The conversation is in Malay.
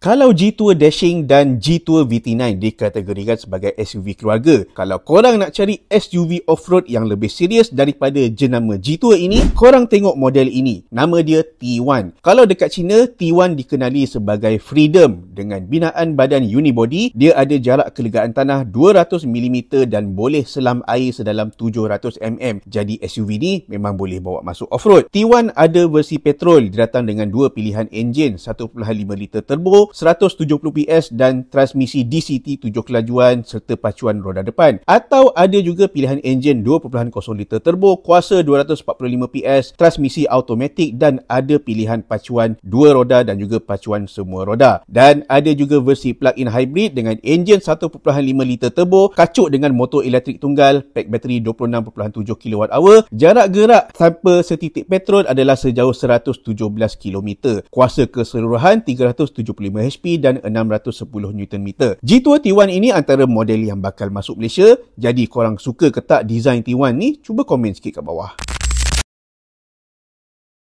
Kalau G-Tour Dashing dan G-Tour VT9 dikategorikan sebagai SUV keluarga. Kalau korang nak cari SUV off-road yang lebih serius daripada jenama G-Tour ini, korang tengok model ini. Nama dia T1. Kalau dekat China, T1 dikenali sebagai Freedom. Dengan binaan badan unibody, dia ada jarak kelegaan tanah 200mm dan boleh selam air sedalam 700mm. Jadi SUV ni memang boleh bawa masuk off-road. T1 ada versi petrol, dia datang dengan dua pilihan enjin, 1.5 liter turbo, 170 PS dan transmisi DCT 7 kelajuan serta pacuan roda depan. Atau ada juga pilihan enjin 2.0 liter turbo, kuasa 245 PS, transmisi automatik dan ada pilihan pacuan dua roda dan juga pacuan semua roda. Dan ada juga versi plug-in hybrid dengan enjin 1.5 liter turbo, kacuk dengan motor elektrik tunggal, pack bateri 26.7 kWh, jarak gerak tanpa setitik petrol adalah sejauh 117 km, kuasa keseluruhan 375 HP dan 610 Nm. G-Tour T1 ini antara model yang bakal masuk Malaysia. Jadi korang suka ke tak design T1 ni? Cuba komen sikit kat bawah.